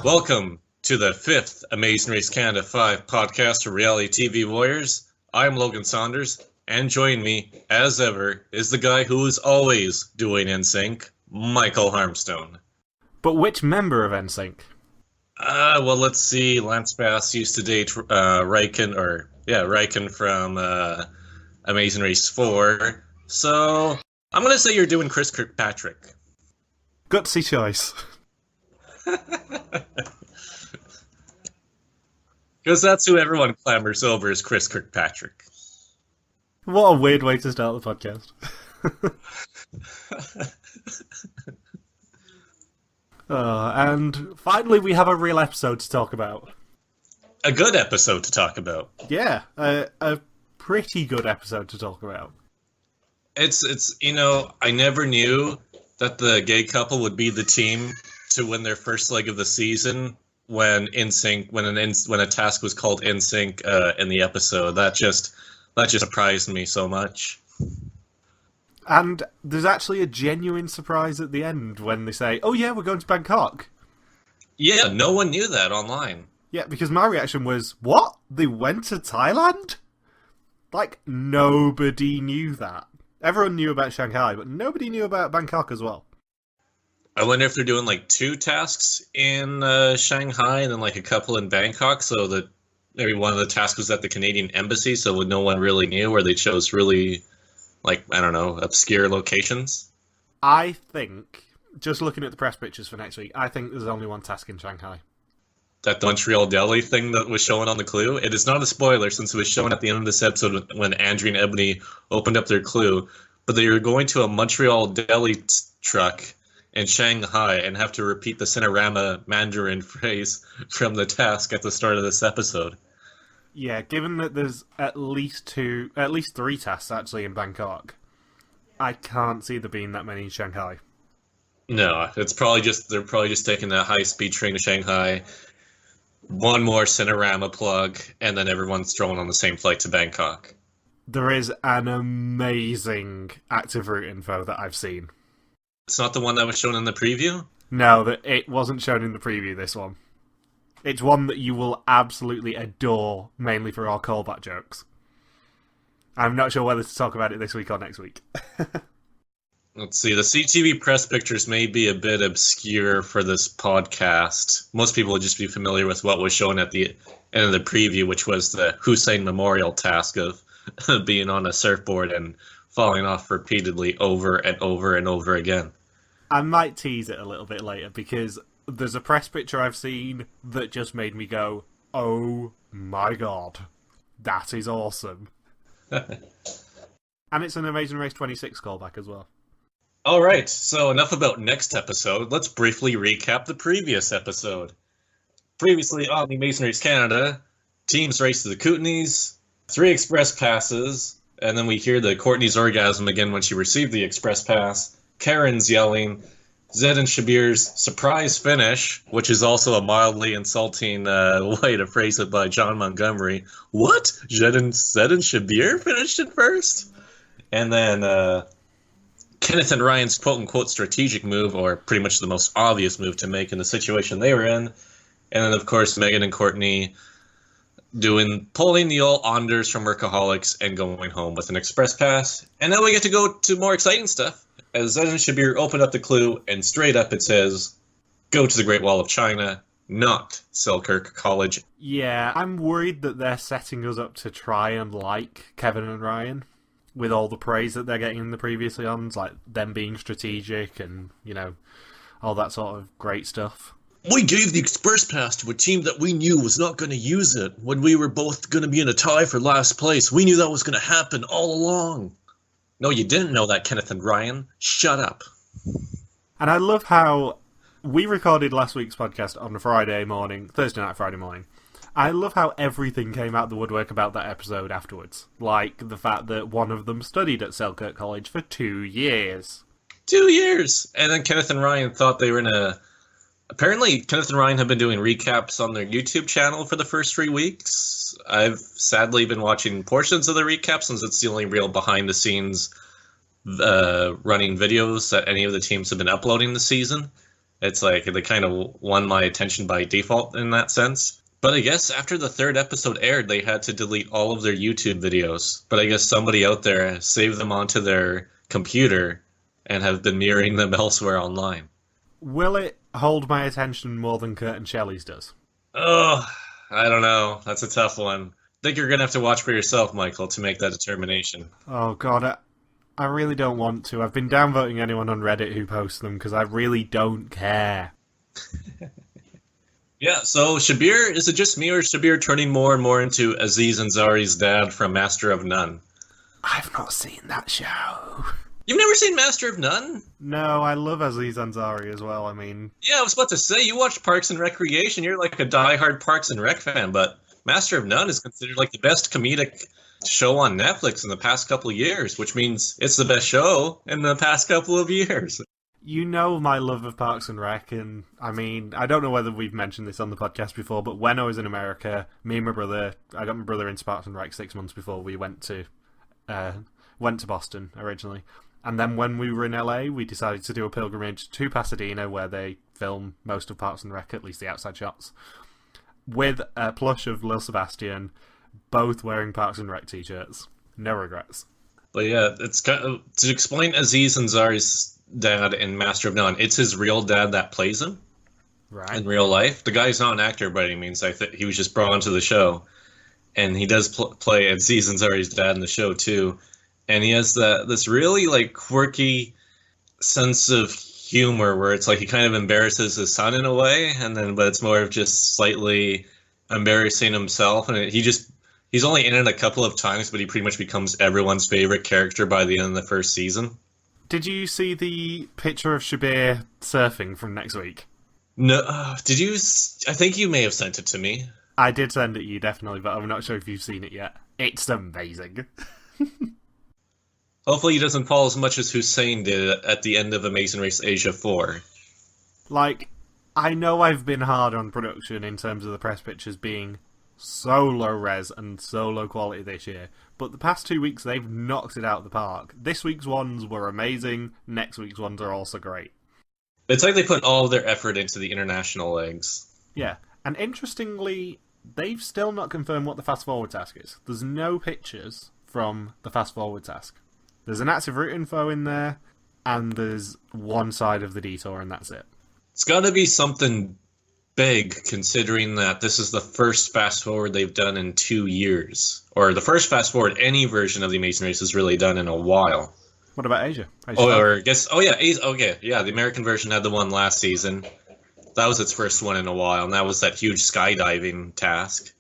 Welcome to the 5th Amazing Race Canada 5 podcast for reality TV warriors. I'm Logan Saunders, and joining me, as ever, is the guy who is always doing NSYNC, Michael Harmstone. But which member of NSYNC? Well, let's see. Lance Bass used to date Riken from Amazing Race 4. So, I'm going to say you're doing Chris Kirkpatrick. Gutsy choice. Because that's who everyone clamors over is Chris Kirkpatrick. What a weird way to start the podcast. And finally we have a real episode to talk about. A good episode to talk about. Yeah, a pretty good episode to talk about. It's I never knew that the gay couple would be the team to win their first leg of the season when a task was called NSYNC in the episode. That just surprised me so much. And there's actually a genuine surprise at the end when they say, "Oh yeah, we're going to Bangkok." Yeah, no one knew that online. Yeah, because my reaction was, "What? They went to Thailand?" Like, nobody knew that. Everyone knew about Shanghai, but nobody knew about Bangkok as well. I wonder if they're doing like 2 tasks in Shanghai and then like a couple in Bangkok, so that maybe one of the tasks was at the Canadian embassy, so no one really knew, or they chose really, obscure locations. I think, just looking at the press pictures for next week, I think there's only one task in Shanghai. That the Montreal deli thing that was shown on the clue, it is not a spoiler since it was shown at the end of this episode when Andrea Ebonie opened up their clue, but they were going to a Montreal deli truck in Shanghai and have to repeat the Cinerama Mandarin phrase from the task at the start of this episode. Yeah, given that there's at least 3 tasks actually in Bangkok, I can't see there being that many in Shanghai. No, they're probably just taking a high-speed train to Shanghai, one more Cinerama plug, and then everyone's thrown on the same flight to Bangkok. There is an amazing active route info that I've seen. It's not the one that was shown in the preview? No, it wasn't shown in the preview, this one. It's one that you will absolutely adore, mainly for our callback jokes. I'm not sure whether to talk about it this week or next week. Let's see, the CTV press pictures may be a bit obscure for this podcast. Most people would just be familiar with what was shown at the end of the preview, which was the Hussein Memorial task of being on a surfboard and falling off repeatedly over and over and over again. I might tease it a little bit later, because there's a press picture I've seen that just made me go, "Oh my god, that is awesome." And it's an Amazing Race 26 callback as well. Alright, so enough about next episode. Let's briefly recap the previous episode. Previously on the Amazing Race Canada, teams race to the Kootenays, 3 express passes, and then we hear the Courtney's orgasm again when she received the express pass. Karen's yelling. Zed and Shabir's surprise finish, which is also a mildly insulting way to phrase it by John Montgomery. What? Zed and Shabir finished it first? And then Kenneth and Ryan's quote-unquote strategic move, or pretty much the most obvious move to make in the situation they were in. And then, of course, Megan and Courtney pulling the old Anders from Workaholics and going home with an express pass. And now we get to go to more exciting stuff. As Zed and Shabir open up the clue, and straight up it says, "Go to the Great Wall of China, not Selkirk College." Yeah, I'm worried that they're setting us up to try and like Kevin and Ryan, with all the praise that they're getting in the previous ones, like them being strategic and, all that sort of great stuff. We gave the express pass to a team that we knew was not going to use it when we were both going to be in a tie for last place. We knew that was going to happen all along. No, you didn't know that, Kenneth and Ryan. Shut up. And I love how we recorded last week's podcast on a Thursday night, Friday morning. I love how everything came out the woodwork about that episode afterwards. Like the fact that one of them studied at Selkirk College for 2 years. 2 years! And then Kenneth and Ryan thought they were in a... Apparently, Kenneth and Ryan have been doing recaps on their YouTube channel for the first 3 weeks. I've sadly been watching portions of the recap since it's the only real behind-the-scenes running videos that any of the teams have been uploading this season. It's like they kind of won my attention by default in that sense. But I guess after the third episode aired, they had to delete all of their YouTube videos. But I guess somebody out there saved them onto their computer and have been mirroring them elsewhere online. Will it hold my attention more than Kurt and Shelley's does? Oh, I don't know. That's a tough one. I think you're going to have to watch for yourself, Michael, to make that determination. Oh, God, I really don't want to. I've been downvoting anyone on Reddit who posts them because I really don't care. Yeah, so Shabir, is it just me or is Shabir turning more and more into Aziz Ansari's dad from Master of None? I've not seen that show. You've never seen Master of None? No, I love Aziz Ansari as well, I mean... Yeah, I was about to say, you watch Parks and Recreation, you're like a diehard Parks and Rec fan, but Master of None is considered like the best comedic show on Netflix in the past couple of years, which means it's the best show in the past couple of years. You know my love of Parks and Rec, and I mean, I don't know whether we've mentioned this on the podcast before, but when I was in America, me and my brother, I got my brother into Parks and Rec 6 months before we went to Boston originally. And then when we were in LA, we decided to do a pilgrimage to Pasadena, where they film most of Parks and Rec, at least the outside shots, with a plush of Lil Sebastian, both wearing Parks and Rec t-shirts. No regrets. But yeah, it's kind of, to explain Aziz Ansari's dad in Master of None, it's his real dad that plays him in real life. The guy's not an actor by any means. He was just brought onto the show, and he does play Aziz Ansari's dad in the show too. And he has this really like quirky sense of humor where it's like he kind of embarrasses his son in a way, but it's more of just slightly embarrassing himself. And he's only in it a couple of times, but he pretty much becomes everyone's favorite character by the end of the first season. Did you see the picture of Shabir surfing from next week? No, did you? I think you may have sent it to me. I did send it you, definitely, but I'm not sure if you've seen it yet. It's amazing. Hopefully he doesn't fall as much as Hussein did at the end of Amazing Race Asia 4. Like, I know I've been hard on production in terms of the press pictures being so low res and so low quality this year, but the past 2 weeks they've knocked it out of the park. This week's ones were amazing, next week's ones are also great. It's like they put all of their effort into the international legs. Yeah, and interestingly, they've still not confirmed what the fast forward task is. There's no pictures from the fast forward task. There's an active route info in there, and there's one side of the detour, and that's it. It's got to be something big, considering that this is the first fast forward they've done in 2 years. Or the first fast forward any version of the Amazing Race has really done in a while. What about Asia? The American version had the one last season. That was its first one in a while, and that was that huge skydiving task.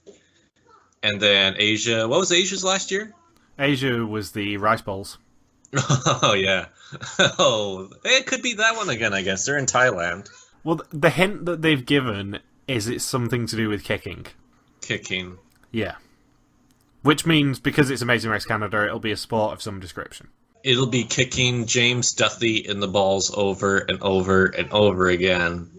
And then Asia, what was Asia's last year? Asia was the rice bowls. Oh, yeah. Oh, it could be that one again, I guess. They're in Thailand. Well, the hint that they've given is it's something to do with kicking. Kicking. Yeah. Which means, because it's Amazing Race Canada, it'll be a sport of some description. It'll be kicking James Duthie in the balls over and over and over again.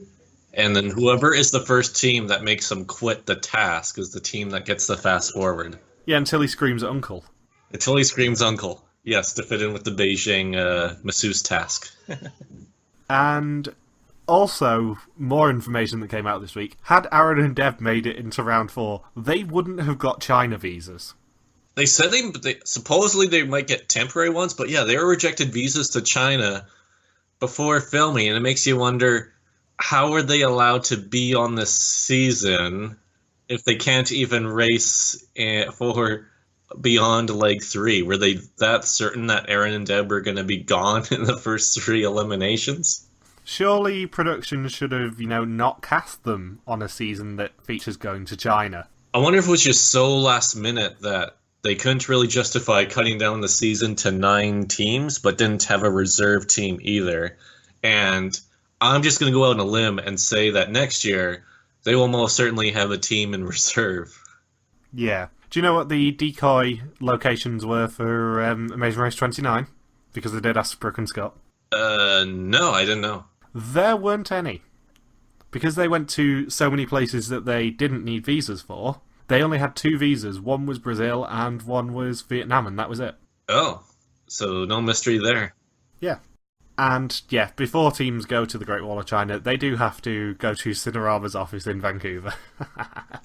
And then whoever is the first team that makes him quit the task is the team that gets the fast forward. Yeah, until he screams uncle. Until he screams uncle. Yes, to fit in with the Beijing masseuse task. And also, more information that came out this week. Had Aaron and Dev made it into round 4, they wouldn't have got China visas. They said they supposedly they might get temporary ones, but yeah, they were rejected visas to China before filming, and it makes you wonder, how are they allowed to be on this season if they can't even race for beyond leg 3? Were they that certain that Aaron and Deb were going to be gone in the first 3 eliminations? Surely production should have, not cast them on a season that features going to China. I wonder if it was just so last minute that they couldn't really justify cutting down the season to 9 teams, but didn't have a reserve team either. And I'm just going to go out on a limb and say that next year, they will most certainly have a team in reserve. Yeah. Do you know what the decoy locations were for Amazing Race 29? Because they did ask Brooke and Scott. No, I didn't know. There weren't any. Because they went to so many places that they didn't need visas for, they only had 2 visas. One was Brazil and one was Vietnam, and that was it. Oh, so no mystery there. Yeah. And, yeah, before teams go to the Great Wall of China, they do have to go to Cinerama's office in Vancouver.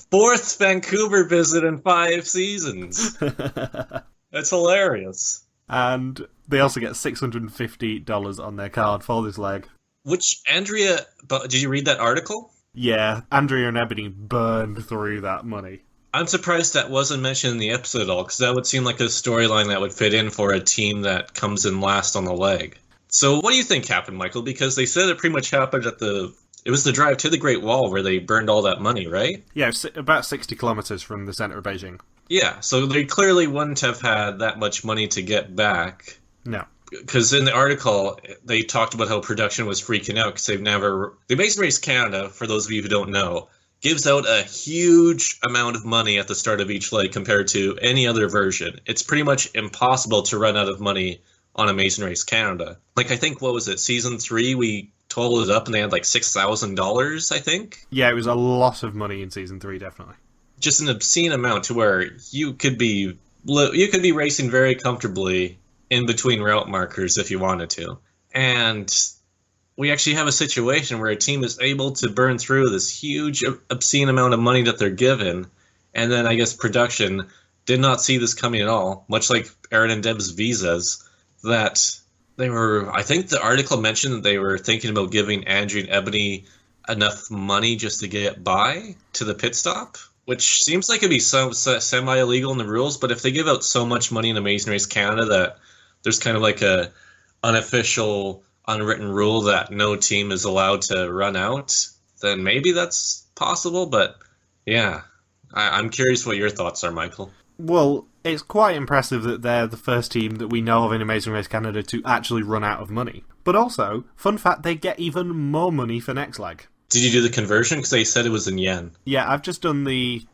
Fourth Vancouver visit in 5 seasons. That's hilarious. And they also get $650 on their card for this leg. Which, Andrea, did you read that article? Yeah, Andrea and Ebonie burned through that money. I'm surprised that wasn't mentioned in the episode at all, because that would seem like a storyline that would fit in for a team that comes in last on the leg. So what do you think happened, Michael? Because they said it pretty much happened it was the drive to the Great Wall where they burned all that money, right? Yeah, about 60 kilometers from the center of Beijing. Yeah, so they clearly wouldn't have had that much money to get back. No. Because in the article, they talked about how production was freaking out because The Amazing Race Canada, for those of you who don't know, gives out a huge amount of money at the start of each leg compared to any other version. It's pretty much impossible to run out of money on Amazing Race Canada. Like, I think, what was it, Season 3, we totaled it up and they had like $6,000, I think? Yeah, it was a lot of money in Season 3, definitely. Just an obscene amount to where you could be racing very comfortably in between route markers if you wanted to. And we actually have a situation where a team is able to burn through this huge, obscene amount of money that they're given, and then I guess production did not see this coming at all, much like Aaron and Deb's visas, that they were, I think the article mentioned that they were thinking about giving Andrea and Ebonie enough money just to get by to the pit stop, which seems like it'd be semi-illegal in the rules, but if they give out so much money in Amazing Race Canada that there's kind of like a unofficial, unwritten rule that no team is allowed to run out, then maybe that's possible, but yeah. I'm curious what your thoughts are, Michael. Well, it's quite impressive that they're the first team that we know of in Amazing Race Canada to actually run out of money. But also, fun fact, they get even more money for next leg. Did you do the conversion? Because they said it was in yen. Yeah, I've just done the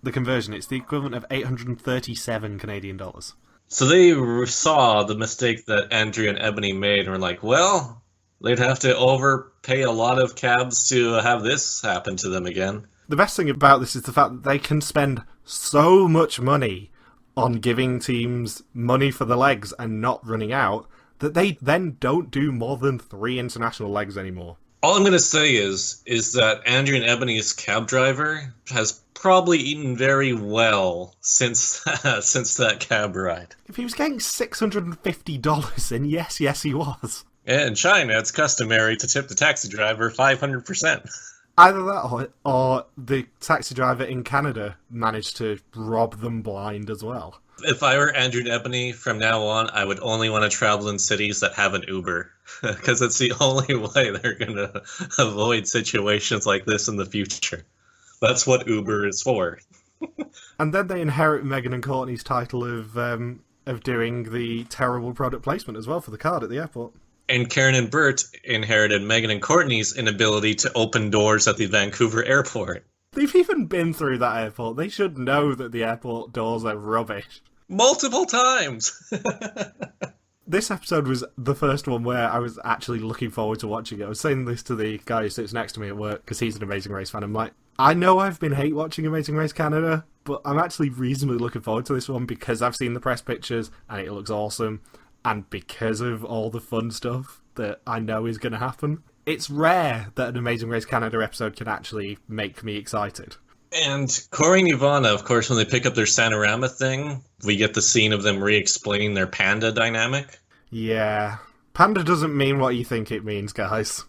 conversion. It's the equivalent of 837 Canadian dollars. So they saw the mistake that Andrea and Ebonie made and were like, well, they'd have to overpay a lot of cabs to have this happen to them again. The best thing about this is the fact that they can spend so much money on giving teams money for the legs and not running out that they then don't do more than 3 international legs anymore. All I'm going to say is that Andrea and Ebonie's cab driver has probably eaten very well since that cab ride. If he was getting $650, then yes, he was. Yeah, in China, it's customary to tip the taxi driver 500%. Either that or the taxi driver in Canada managed to rob them blind as well. If I were Andrea and Ebonie, from now on, I would only want to travel in cities that have an Uber, because it's the only way they're going to avoid situations like this in the future. That's what Uber is for. And then they inherit Meghan and Courtney's title of doing the terrible product placement as well for the card at the airport. And Karen and Bert inherited Meghan and Courtney's inability to open doors at the Vancouver airport. They've even been through that airport. They should know that the airport doors are rubbish. Multiple times! This episode was the first one where I was actually looking forward to watching it. I was saying this to the guy who sits next to me at work, because he's an Amazing Race fan. I'm like, I know I've been hate watching Amazing Race Canada, but I'm actually reasonably looking forward to this one because I've seen the press pictures and it looks awesome. And because of all the fun stuff that I know is going to happen. It's rare that an Amazing Race Canada episode can actually make me excited. And Corey and Ivana, of course, when they pick up their Sanorama thing, we get the scene of them re-explaining their panda dynamic. Yeah. Panda doesn't mean what you think it means, guys.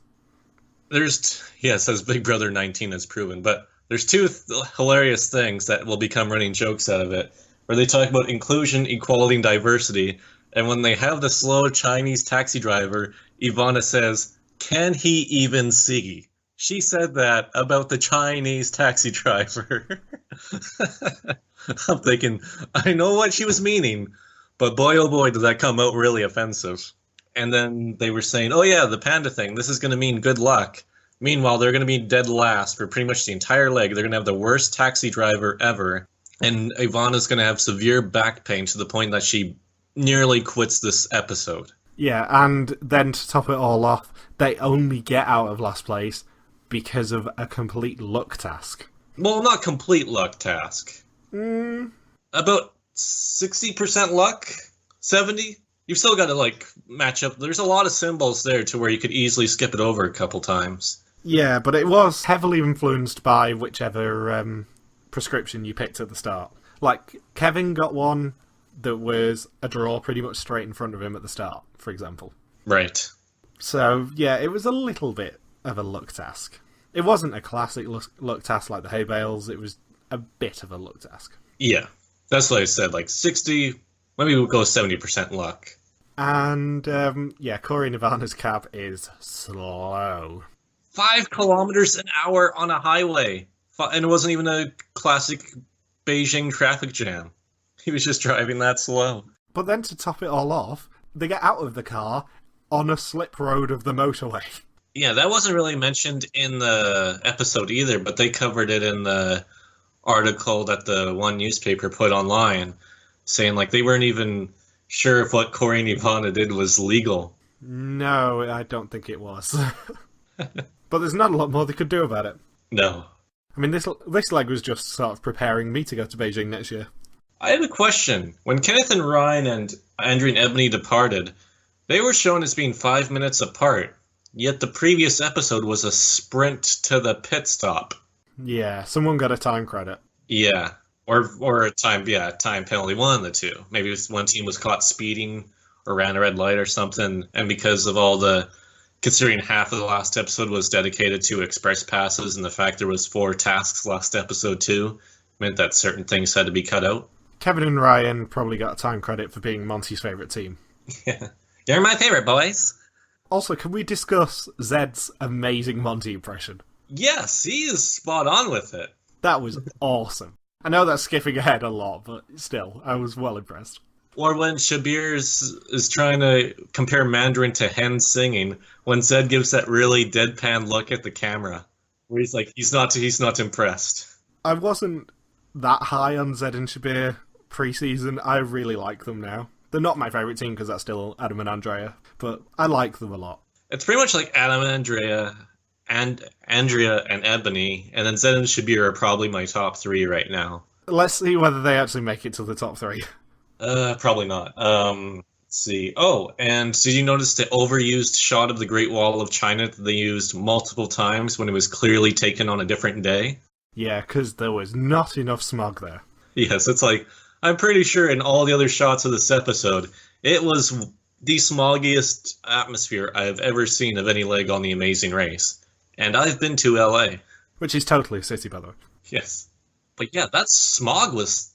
Yes, as Big Brother 19 has proven, but there's two hilarious things that will become running jokes out of it, where they talk about inclusion, equality, and diversity. And when they have the slow Chinese taxi driver, Ivana says, "Can he even see?" She said that about the Chinese taxi driver. I'm thinking, I know what she was meaning, but boy, oh boy, did that come out really offensive. And then they were saying, oh yeah, the panda thing, this is going to mean good luck. Meanwhile, they're going to be dead last for pretty much the entire leg. They're going to have the worst taxi driver ever. And Ivana's going to have severe back pain to the point that she nearly quits this episode. Yeah, and then to top it all off, they only get out of last place because of a complete luck task. Well, not complete luck task. About 60% luck? 70? You've still got to, like, match up. There's a lot of symbols there to where you could easily skip it over a couple times. Yeah, but it was heavily influenced by whichever prescription you picked at the start. Like, Kevin got one that was a draw pretty much straight in front of him at the start, for example. Right. So, yeah, it was a little bit of a luck task. It wasn't a classic luck task like the hay bales, it was a bit of a luck task. Yeah, that's what I said, like 60, maybe we'll go 70% luck. And, Corey Nirvana's cab is slow. 5 kilometers an hour on a highway. And it wasn't even a classic Beijing traffic jam. He was just driving that slow. But then to top it all off, they get out of the car on a slip road of the motorway. Yeah, that wasn't really mentioned in the episode either, but they covered it in the article that the one newspaper put online, saying like they weren't even sure if what Corey and Ivana did was legal. No, I don't think it was. But there's not a lot more they could do about it. No. I mean, this leg was just sort of preparing me to go to Beijing next year. I have a question. When Kenneth and Ryan and Andrea Ebonie departed, they were shown as being 5 minutes apart, yet the previous episode was a sprint to the pit stop. Yeah, someone got a time credit. Yeah, or a time penalty, one of the two. Maybe one team was caught speeding or ran a red light or something, and because of all the, considering half of the last episode was dedicated to express passes and the fact there was 4 tasks last episode too, meant that certain things had to be cut out. Kevin and Ryan probably got a time credit for being Monty's favourite team. Yeah. You're my favourite, boys. Also, can we discuss Zed's amazing Monty impression? Yes, he is spot on with it. That was awesome. I know that's skipping ahead a lot, but still, I was well impressed. Or when Shabir is trying to compare Mandarin to hen singing, when Zed gives that really deadpan look at the camera, where he's like, he's not impressed. I wasn't that high on Zed and Shabir pre-season. I really like them now. They're not my favourite team because that's still Adam and Andrea, but I like them a lot. It's pretty much like Adam and Andrea and Ebonie, and then Zed and Shabir are probably my top 3 right now. Let's see whether they actually make it to the top 3. Probably not. Let's see. Oh, and did you notice the overused shot of the Great Wall of China that they used multiple times when it was clearly taken on a different day? Yeah, because there was not enough smog there. Yes, it's like, I'm pretty sure in all the other shots of this episode, it was the smoggiest atmosphere I've ever seen of any leg on The Amazing Race. And I've been to LA. Which is totally a city, by the way. Yes. But yeah, that smog was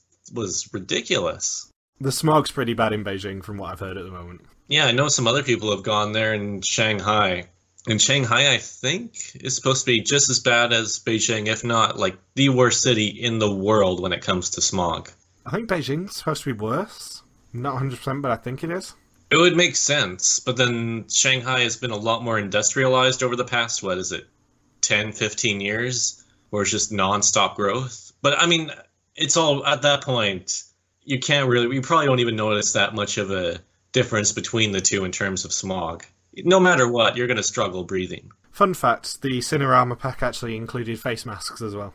ridiculous. The smog's pretty bad in Beijing from what I've heard at the moment. Yeah, I know some other people have gone there in Shanghai. And Shanghai, I think, is supposed to be just as bad as Beijing, if not, like, the worst city in the world when it comes to smog. I think Beijing's supposed to be worse. Not 100%, but I think it is. It would make sense, but then Shanghai has been a lot more industrialized over the past, 10, 15 years, where it's just non-stop growth. But, I mean, it's all, at that point, you probably don't even notice that much of a difference between the two in terms of smog. No matter what, you're going to struggle breathing. Fun fact, the Cinerama pack actually included face masks as well.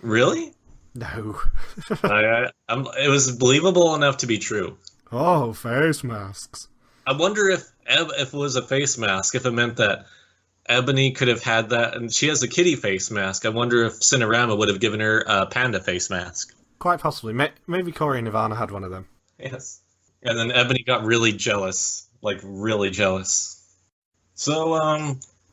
Really? No. It was believable enough to be true. Oh, face masks. I wonder if it was a face mask, if it meant that Ebonie could have had that, and she has a kitty face mask. I wonder if Cinerama would have given her a panda face mask. Quite possibly. Maybe Corey and Ivana had one of them. Yes. And then Ebonie got really jealous. Like, really jealous. So,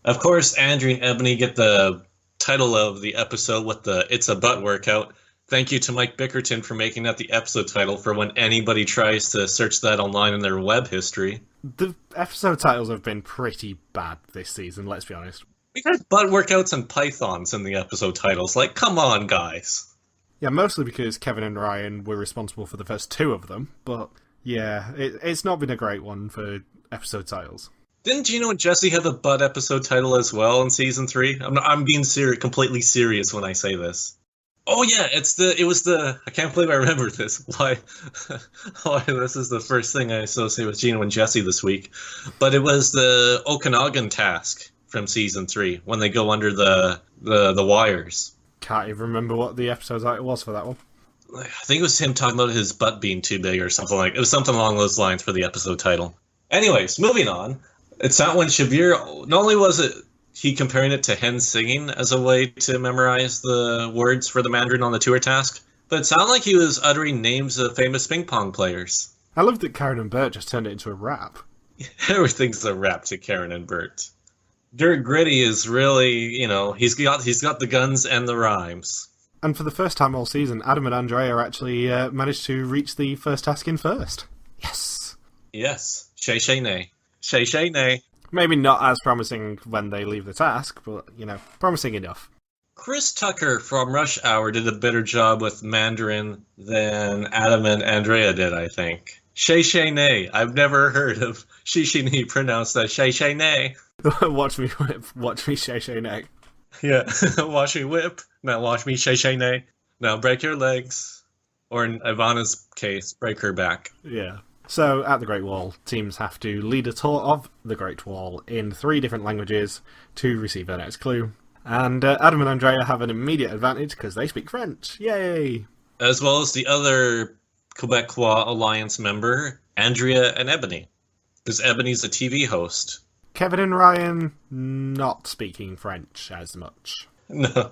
of course, Andrea and Ebonie get the title of the episode with the It's a Butt Workout. Thank you to Mike Bickerton for making that the episode title for when anybody tries to search that online in their web history. The episode titles have been pretty bad this season, let's be honest. We had butt workouts and pythons in the episode titles. Like, come on, guys. Yeah, mostly because Kevin and Ryan were responsible for the first 2 of them, but yeah, it's not been a great one for episode titles. Didn't Gino and Jesse have a butt episode title as well in season 3? I'm being completely serious when I say this. Oh yeah, I can't believe I remembered this. Why this is the first thing I associate with Gino and Jesse this week. But it was the Okanagan task from season 3 when they go under the wires. Can't even remember what the episode title was for that one. I think it was him talking about his butt being too big or something like it was something along those lines for the episode title. Anyways, moving on. It's not when Shabir, not only was it he comparing it to hen singing as a way to memorize the words for the Mandarin on the tour task, but it sounded like he was uttering names of famous ping pong players. I love that Karen and Bert just turned it into a rap. Everything's a rap to Karen and Bert. Dirt Gritty is really, he's got the guns and the rhymes. And for the first time all season, Adam and Andrea actually managed to reach the first task in first. Yes. Yes. Shay Shay Nay. Shay Shay Nay. Maybe not as promising when they leave the task, but, promising enough. Chris Tucker from Rush Hour did a better job with Mandarin than Adam and Andrea did, I think. Shay Shay Nay. I've never heard of Shishini pronounced as Shay Shay Nay. Watch me whip. Watch me Shay Shay Nay. Yeah. Watch me whip. Now watch me Shay Shay Nay. Now break your legs. Or in Ivana's case, break her back. Yeah. So, at the Great Wall, teams have to lead a tour of the Great Wall in 3 different languages to receive their next clue. And Adam and Andrea have an immediate advantage because they speak French. Yay! As well as the other Quebecois Alliance member, Andrea and Ebonie. Because Ebonie's a TV host. Kevin and Ryan not speaking French as much. No.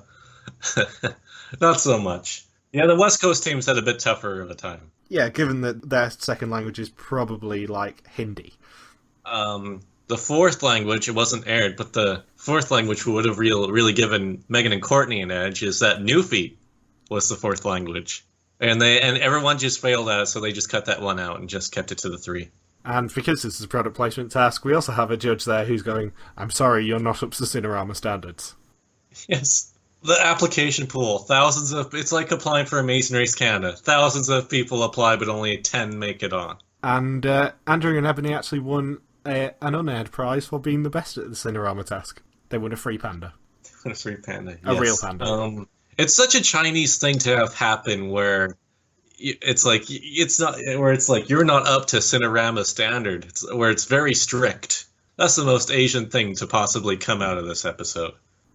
Not so much. Yeah, the West Coast teams had a bit tougher of a time. Yeah, given that their second language is probably, Hindi. The fourth language, it wasn't aired, but the fourth language would have really given Megan and Courtney an edge, is that Newfie was the fourth language. And everyone just failed at it, so they just cut that one out and just kept it to the 3. And because this is a product placement task, we also have a judge there who's going, I'm sorry, you're not up to Cinerama standards. Yes. The application pool, it's like applying for Amazing Race Canada. Thousands of people apply, but only 10 make it on. And Andrew and Ebonie actually won an unaired prize for being the best at the Cinerama task. They won a free panda. A free panda, A yes. real panda. It's such a Chinese thing to have happen where it's like you're not up to Cinerama standard, where it's very strict. That's the most Asian thing to possibly come out of this episode.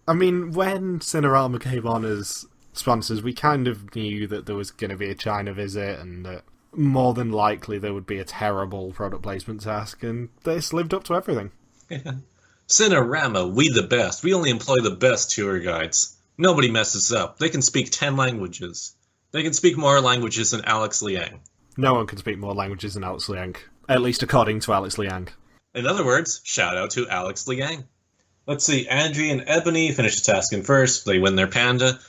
I mean, when Cinerama came on as sponsors, we kind of knew that there was going to be a China visit and that more than likely there would be a terrible product placement task, and this lived up to everything. Yeah. Cinerama, we the best. We only employ the best tour guides. Nobody messes up. They can speak 10 languages. They can speak more languages than Alex Liang. No one can speak more languages than Alex Liang, at least according to Alex Liang. In other words, shout out to Alex Liang. Let's see, Andrea and Ebonie finish the task in first. They win their panda.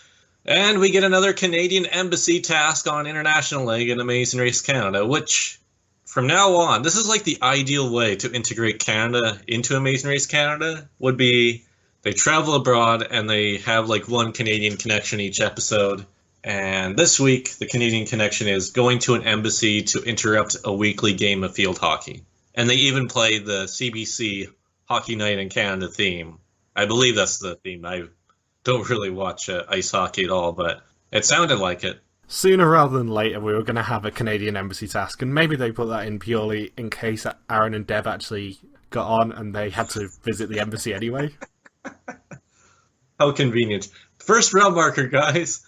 And we get another Canadian Embassy task on International Leg in Amazing Race Canada, which, from now on, this is like the ideal way to integrate Canada into Amazing Race Canada, would be they travel abroad and they have like one Canadian connection each episode. And this week, the Canadian connection is going to an embassy to interrupt a weekly game of field hockey. And they even play the CBC Hockey Night in Canada theme. I believe that's the theme. I don't really watch ice hockey at all, but it sounded like it. Sooner rather than later, we were going to have a Canadian Embassy task, and maybe they put that in purely in case Aaron and Deb actually got on and they had to visit the embassy anyway. How convenient. First round marker, guys.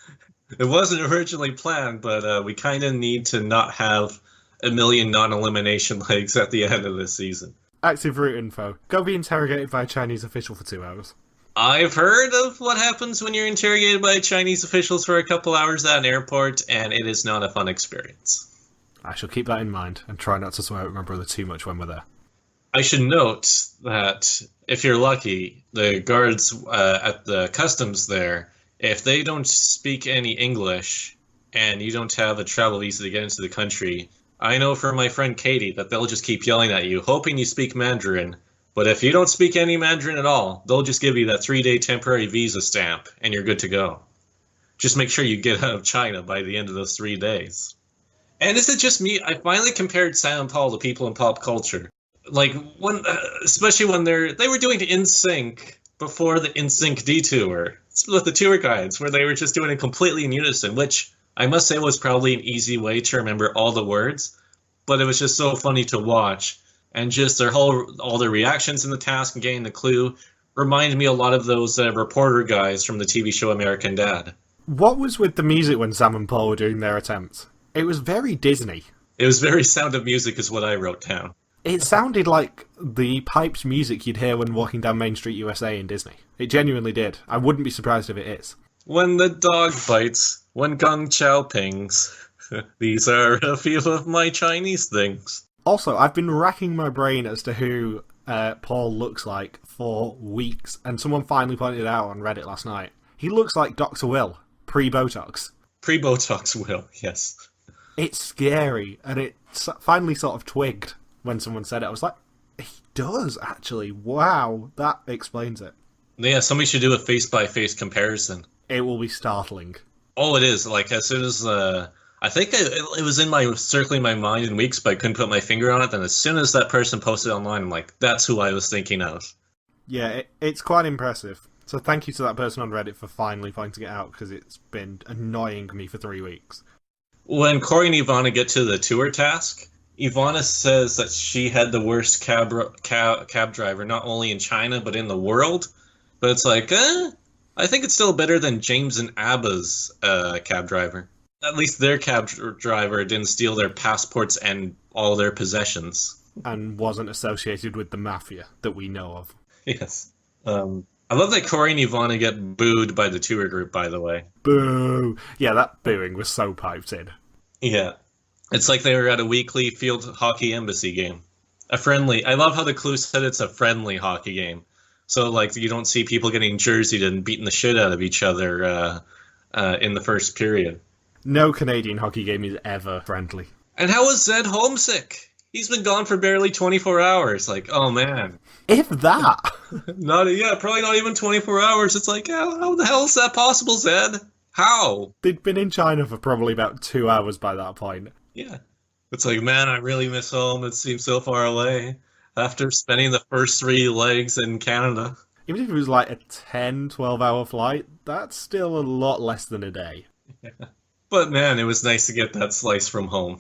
It wasn't originally planned, but we kind of need to not have a million non-elimination legs at the end of this season. Active route info. Go be interrogated by a Chinese official for 2 hours. I've heard of what happens when you're interrogated by Chinese officials for a couple hours at an airport, and it is not a fun experience. I shall keep that in mind and try not to swear at my brother too much when we're there. I should note that if you're lucky, the guards at the customs there, if they don't speak any English and you don't have a travel visa to get into the country, I know from my friend Katie that they'll just keep yelling at you, hoping you speak Mandarin. But if you don't speak any Mandarin at all, they'll just give you that 3-day temporary visa stamp, and you're good to go. Just make sure you get out of China by the end of those 3 days. And is it just me? I finally compared Sam and Paul to people in pop culture. Like, especially when they were doing NSYNC before the NSYNC Detour. With the tour guides, where they were just doing it completely in unison, which I must say was probably an easy way to remember all the words, but it was just so funny to watch. And just all their reactions in the task and getting the clue reminded me a lot of those reporter guys from the TV show American Dad. What was with the music when Sam and Paul were doing their attempts? It was very Disney. It was very Sound of Music is what I wrote down. It sounded like the piped music you'd hear when walking down Main Street USA in Disney. It genuinely did. I wouldn't be surprised if it is. When the dog bites, when Gong Chao pings. These are a few of my Chinese things. Also, I've been racking my brain as to who Paul looks like for weeks, and someone finally pointed it out on Reddit last night. He looks like Dr. Will, pre-Botox. Pre-Botox Will, yes. It's scary, and it finally sort of twigged when someone said it. I was like, he does, actually. Wow, that explains it. Yeah, somebody should do a face-by-face comparison. It will be startling. Oh, it is. Like, as soon as... I think it was in my circling my mind in weeks, but I couldn't put my finger on it. Then as soon as that person posted online, I'm like, that's who I was thinking of. Yeah, it's quite impressive. So thank you to that person on Reddit for finally pointing it out, because it's been annoying me for 3 weeks. When Corey and Ivana get to the tour task, Ivana says that she had the worst cab driver, not only in China, but in the world. But it's like, I think it's still better than James and Abba's cab driver. At least their cab driver didn't steal their passports and all their possessions. And wasn't associated with the mafia that we know of. Yes. I love that Corey and Ivana get booed by the tour group, by the way. Boo! Yeah, that booing was so piped in. Yeah. It's like they were at a weekly field hockey embassy game. A friendly... I love how the clue said it's a friendly hockey game. So, like, you don't see people getting jerseyed and beating the shit out of each other in the first period. No Canadian hockey game is ever friendly. And how is Zed homesick? He's been gone for barely 24 hours. Like, oh man. If that! Probably not even 24 hours. It's like, how the hell is that possible, Zed? How? They'd been in China for probably about 2 hours by that point. Yeah. It's like, man, I really miss home. It seems so far away. After spending the first 3 legs in Canada. Even if it was like a 10, 12-hour flight, that's still a lot less than a day. Yeah. But man, it was nice to get that slice from home.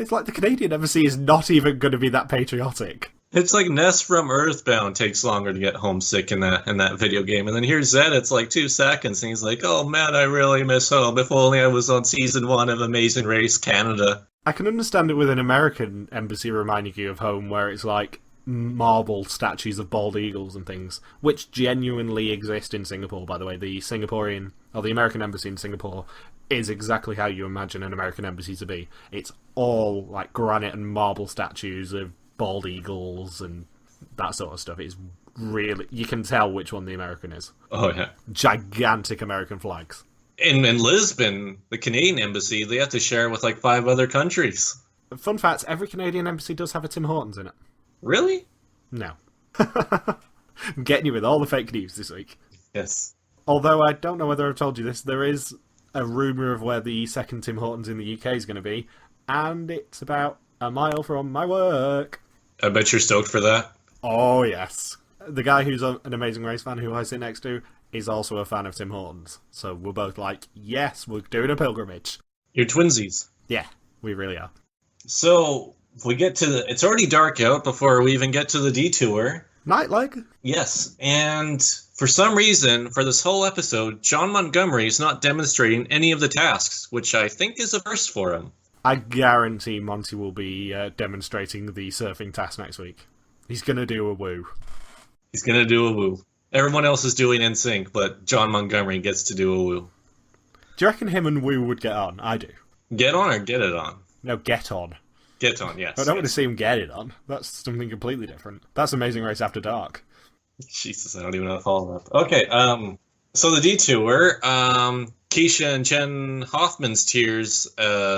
It's like the Canadian embassy is not even going to be that patriotic. It's like Ness from Earthbound takes longer to get homesick in that video game. And then here's Zed, it's like 2 seconds, and he's like, oh man, I really miss home. If only I was on Season 1 of Amazing Race Canada. I can understand it with an American embassy reminding you of home, where it's like marble statues of bald eagles and things, which genuinely exist in Singapore, by the way. The Singaporean, or the American embassy in Singapore is exactly how you imagine an American embassy to be. It's all like granite and marble statues of bald eagles and that sort of stuff. It's really... you can tell which one the American is. Oh, yeah. Gigantic American flags. In Lisbon, the Canadian embassy, they have to share it with like 5 other countries. Fun fact, every Canadian embassy does have a Tim Hortons in it. Really? No. I'm getting you with all the fake news this week. Yes. Although I don't know whether I've told you this, there is a rumour of where the second Tim Hortons in the UK is going to be, and it's about a mile from my work. I bet you're stoked for that. Oh, yes. The guy who's an Amazing Race fan who I sit next to is also a fan of Tim Hortons. So we're both like, yes, we're doing a pilgrimage. You're twinsies. Yeah, we really are. So, if we get to it's already dark out before we even get to the detour. Nightleg? Yes, and for some reason, for this whole episode, John Montgomery is not demonstrating any of the tasks, which I think is a first for him. I guarantee Monty will be demonstrating the surfing task next week. He's going to do a woo. He's going to do a woo. Everyone else is doing NSYNC, but John Montgomery gets to do a woo. Do you reckon him and Woo would get on? I do. Get on or get it on? No, get on. Get on, yes. I don't want to see him get it on. That's something completely different. That's Amazing Race After Dark. Jesus, I don't even know how to follow that. Okay, so the detour, Keisha and Jen Hoffman's tears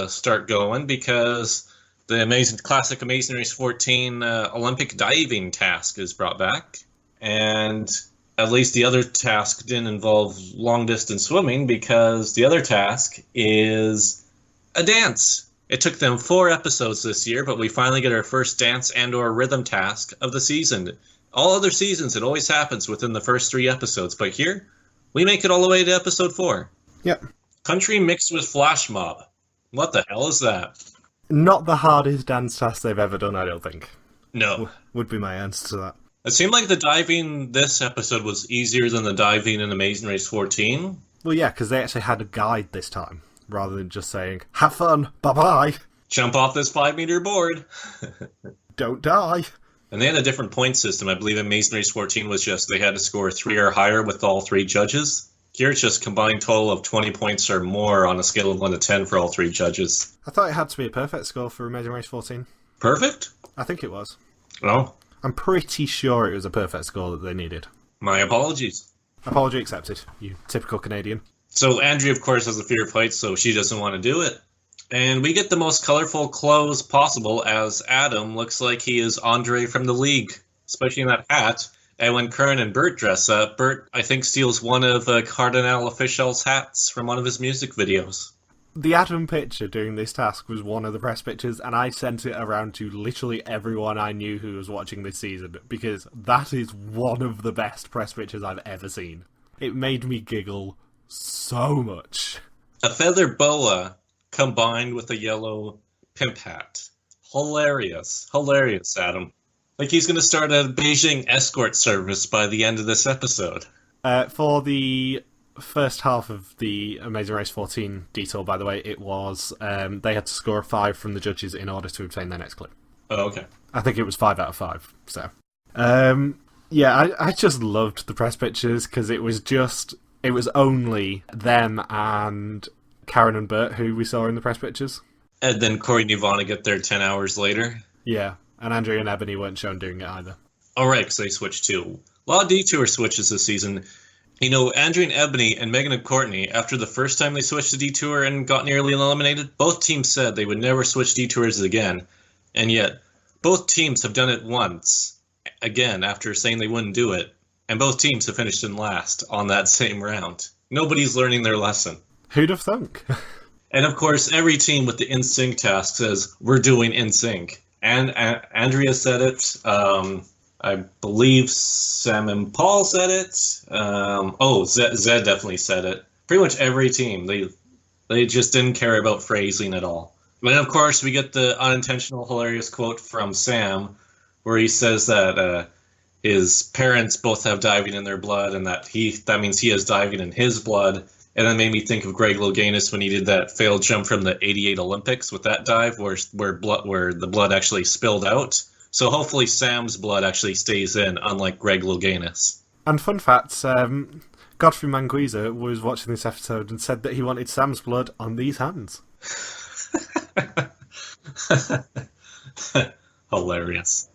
start going because the classic Amazing Race 14 Olympic diving task is brought back. And at least the other task didn't involve long-distance swimming because the other task is a dance. It took them 4 episodes this year, but we finally get our first dance and or rhythm task of the season. All other seasons, it always happens within the first 3 episodes, but here, we make it all the way to episode 4. Yep. Country mixed with flash mob. What the hell is that? Not the hardest dance task they've ever done, I don't think. No. Would be my answer to that. It seemed like the diving this episode was easier than the diving in Amazing Race 14, Well, yeah, because they actually had a guide this time, rather than just saying, have fun, bye-bye. Jump off this 5-meter board. Don't die. And they had a different point system. I believe in Amazing Race 14 was just they had to score 3 or higher with all 3 judges. Here it's just combined total of 20 points or more on a scale of 1 to 10 for all 3 judges. I thought it had to be a perfect score for Amazing Race 14. Perfect? I think it was. Oh. I'm pretty sure it was a perfect score that they needed. My apologies. Apology accepted, you typical Canadian. So Andrea, of course, has a fear of heights, so she doesn't want to do it. And we get the most colorful clothes possible as Adam looks like he is Andre from the League, especially in that hat. And when Kern and Bert dress up, Bert, I think, steals one of Cardinal Official's hats from one of his music videos. The Adam picture doing this task was one of the press pictures, and I sent it around to literally everyone I knew who was watching this season, because that is one of the best press pictures I've ever seen. It made me giggle so much. A feather boa combined with a yellow pimp hat. Hilarious. Hilarious, Adam. Like he's going to start a Beijing escort service by the end of this episode. For the first half of the Amazing Race 14 Detour, by the way, it was they had to score a 5 from the judges in order to obtain their next clip. Oh, okay. I think it was 5 out of 5. So, yeah, I just loved the press pictures because it was only them and Karen and Bert who we saw in the press pictures. And then Corey and Ivana get there 10 hours later. Yeah, and Andrea and Ebonie weren't shown doing it either. All right, because they switched too. A lot of Detour switches this season. You know, Andrea and Ebonie and Megan and Courtney, after the first time they switched to Detour and got nearly eliminated, both teams said they would never switch Detours again. And yet, both teams have done it once, again, after saying they wouldn't do it. And both teams have finished in last on that same round. Nobody's learning their lesson. Who'd have thunk? And of course, every team with the InSync task says, we're doing InSync. And Andrea said it. I believe Sam and Paul said it. Zed definitely said it. Pretty much every team. They just didn't care about phrasing at all. And of course, we get the unintentional hilarious quote from Sam, where he says that his parents both have diving in their blood, and that means he has diving in his blood. And that made me think of Greg Louganis when he did that failed jump from the '88 Olympics with that dive, where the blood actually spilled out. So hopefully Sam's blood actually stays in, unlike Greg Louganis. And fun fact, Godfrey Manguiza was watching this episode and said that he wanted Sam's blood on these hands. Hilarious.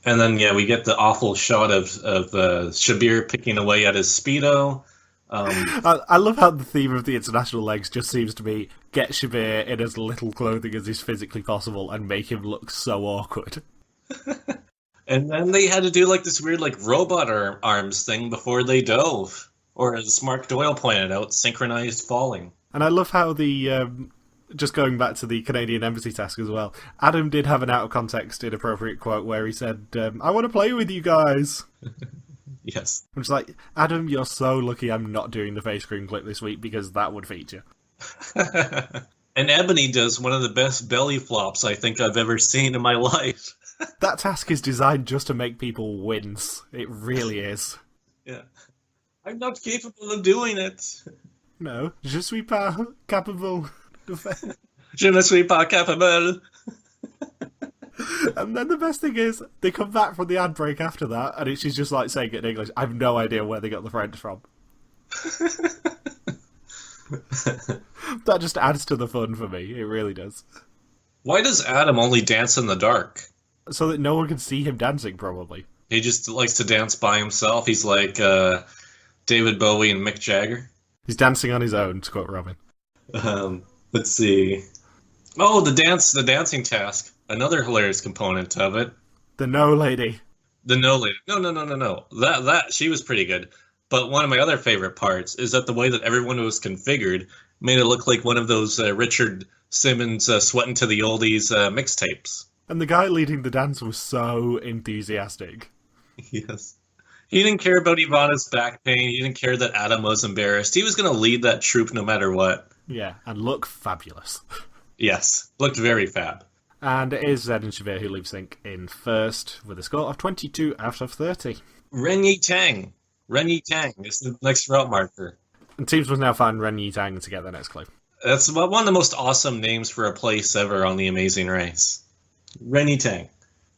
And then, yeah, we get the awful shot of Shabir picking away at his Speedo. I love how the theme of the international legs just seems to be get Shabir in as little clothing as is physically possible and make him look so awkward. And then they had to do like this weird like robot arms thing before they dove. Or as Mark Doyle pointed out, synchronized falling. And I love how the, just going back to the Canadian Embassy task as well, Adam did have an out-of-context inappropriate quote where he said, I want to play with you guys. Yes. I'm just like, Adam, you're so lucky I'm not doing the face cream clip this week because that would feature. And Ebonie does one of the best belly flops I think I've ever seen in my life. That task is designed just to make people wince. It really is. Yeah. I'm not capable of doing it. No, je suis pas capable. Je ne suis pas capable. And then the best thing is, they come back from the ad break after that, and she's just like saying it in English. I have no idea where they got the French from. That just adds to the fun for me. It really does. Why does Adam only dance in the dark? So that no one can see him dancing, probably. He just likes to dance by himself. He's like David Bowie and Mick Jagger. He's dancing on his own, to quote Robin. Let's see. Oh, the dancing task. Another hilarious component of it. The no lady. The no lady. No. That she was pretty good. But one of my other favorite parts is that the way that everyone was configured made it look like one of those Richard Simmons Sweatin' to the Oldies mixtapes. And the guy leading the dance was so enthusiastic. Yes. He didn't care about Ivana's back pain. He didn't care that Adam was embarrassed. He was going to lead that troop no matter what. Yeah, and look fabulous. Yes, looked very fab. And it is Zed and Shabir who lip sync in first with a score of 22 out of 30. Ren Yi Tang is the next route marker. And teams must now find Ren Yitang to get their next clue. That's one of the most awesome names for a place ever on The Amazing Race. Ren Yitang.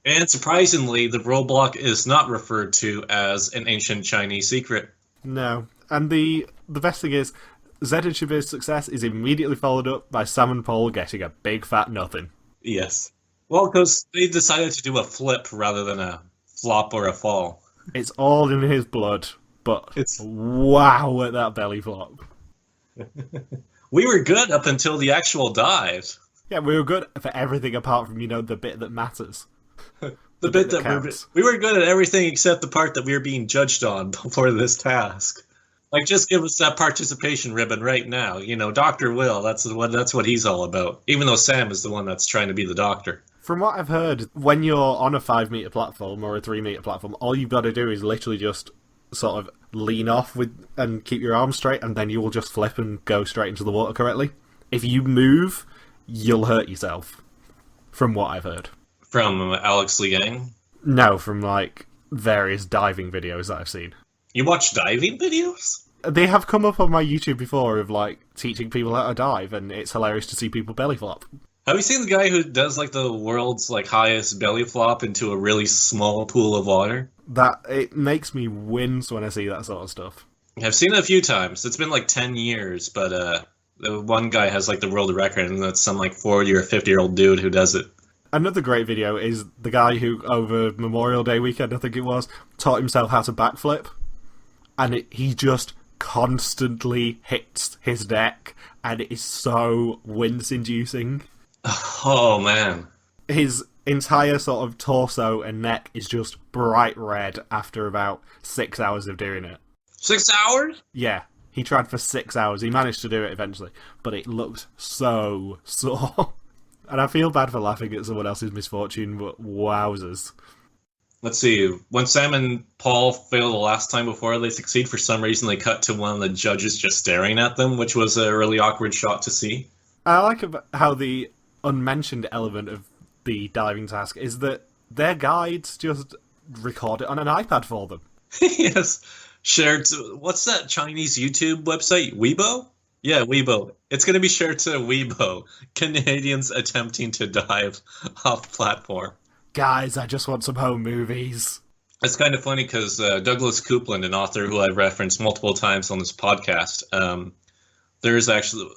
And surprisingly, the roadblock is not referred to as an ancient Chinese secret. No. And the best thing is, Zed and Shabir's success is immediately followed up by Sam and Paul getting a big fat nothing. Yes. Well, because they decided to do a flip rather than a flop or a fall. It's all in his blood, but wow at that belly flop. We were good up until the actual dive. Yeah, we were good for everything apart from, the bit that matters. the bit that we were good at everything except the part that we were being judged on before this task. Like, just give us that participation ribbon right now. Dr. Will, that's what he's all about. Even though Sam is the one that's trying to be the doctor. From what I've heard, when you're on a 5-meter platform or a 3-meter platform, all you've got to do is literally just sort of lean off and keep your arms straight, and then you will just flip and go straight into the water correctly. If you move, you'll hurt yourself. From what I've heard. From Alex Liang? No, from, various diving videos that I've seen. You watch diving videos? They have come up on my YouTube before of, teaching people how to dive, and it's hilarious to see people belly flop. Have you seen the guy who does, the world's, highest belly flop into a really small pool of water? It makes me wince when I see that sort of stuff. I've seen it a few times. It's been, 10 years, but, the one guy has, the world record, and that's some, 40 or 50-year-old dude who does it. Another great video is the guy who, over Memorial Day weekend, I think it was, taught himself how to backflip. And he just constantly hits his deck, and it is so wince-inducing. Oh, man. His entire sort of torso and neck is just bright red after about 6 hours of doing it. 6 hours? Yeah. He tried for 6 hours. He managed to do it eventually, but it looked so sore. And I feel bad for laughing at someone else's misfortune, but wowzers. Let's see. When Sam and Paul failed the last time before they succeed, for some reason they cut to one of the judges just staring at them, which was a really awkward shot to see. I like how the unmentioned element of the diving task is that their guides just record it on an iPad for them. Yes. Shared to, what's that Chinese YouTube website? Weibo? Yeah, Weibo. It's going to be shared to Weibo. Canadians attempting to dive off platform. Guys, I just want some home movies. It's kind of funny because Douglas Coupland, an author who I've referenced multiple times on this podcast, there's actually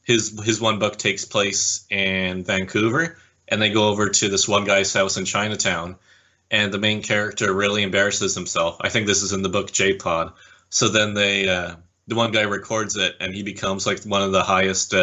his one book takes place in Vancouver, and they go over to this one guy's house in Chinatown, and the main character really embarrasses himself. I think this is in the book J-Pod. So then the one guy records it, and he becomes one of the highest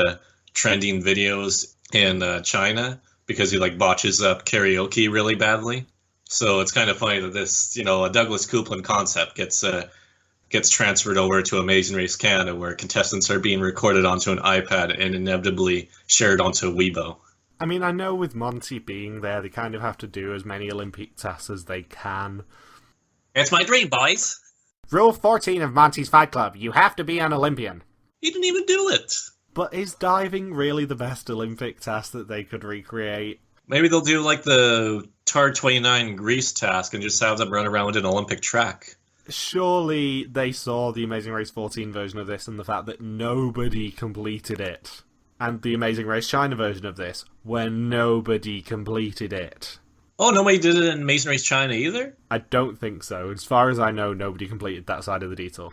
trending videos in China because he botches up karaoke really badly. So it's kind of funny that this, a Douglas Coupland concept gets transferred over to Amazing Race Canada, where contestants are being recorded onto an iPad and inevitably shared onto Weibo. I mean, I know with Monty being there, they kind of have to do as many Olympic tasks as they can. It's my dream, boys! Rule 14 of Monty's Fight Club, you have to be an Olympian. He didn't even do it! But is diving really the best Olympic task that they could recreate? Maybe they'll do the TAR 29 Greece task and just have them run around an Olympic track. Surely they saw the Amazing Race 14 version of this and the fact that nobody completed it. And the Amazing Race China version of this, where nobody completed it. Oh, nobody did it in Amazing Race China either? I don't think so. As far as I know, nobody completed that side of the detour.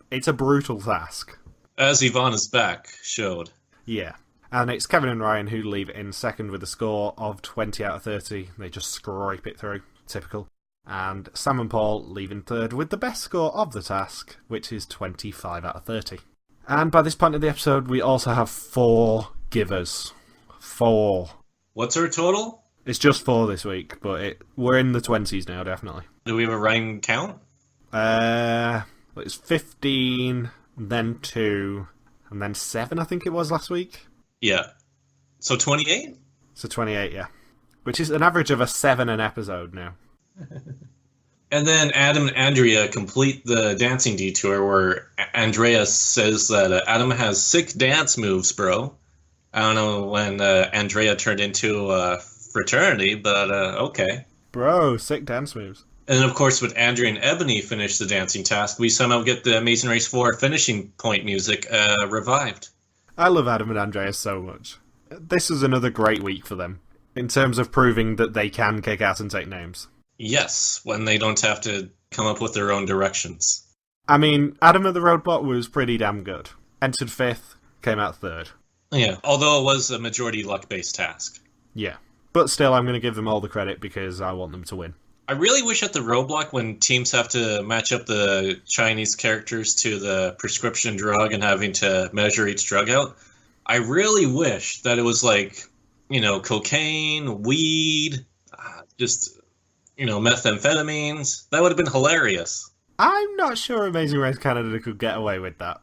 It's a brutal task. As Ivana's back showed. Yeah. And it's Kevin and Ryan who leave in second with a score of 20 out of 30. They just scrape it through. Typical. And Sam and Paul leave in third with the best score of the task, which is 25 out of 30. And by this point of the episode, we also have 4 givers. 4. What's our total? It's just 4 this week, but we're in the 20s now, definitely. Do we have a Ryan count? It's 15, then 2, and then 7, I think it was last week. Yeah. So 28? So 28, yeah. Which is an average of a 7 an episode now. And then Adam and Andrea complete the dancing detour where Andrea says that Adam has sick dance moves, bro. I don't know when Andrea turned into a fraternity, but okay. Bro, sick dance moves. And of course, with Andrea and Ebonie finish the dancing task, we somehow get the Amazing Race 4 finishing point music revived. I love Adam and Andrea so much. This is another great week for them, in terms of proving that they can kick ass and take names. Yes, when they don't have to come up with their own directions. I mean, Adam at the Roadblock was pretty damn good. Entered 5th, came out 3rd. Yeah, although it was a majority luck-based task. Yeah. But still, I'm going to give them all the credit because I want them to win. I really wish at the Roadblock, when teams have to match up the Chinese characters to the prescription drug and having to measure each drug out, I really wish that it was like, cocaine, weed, methamphetamines. That would have been hilarious. I'm not sure Amazing Race Canada could get away with that.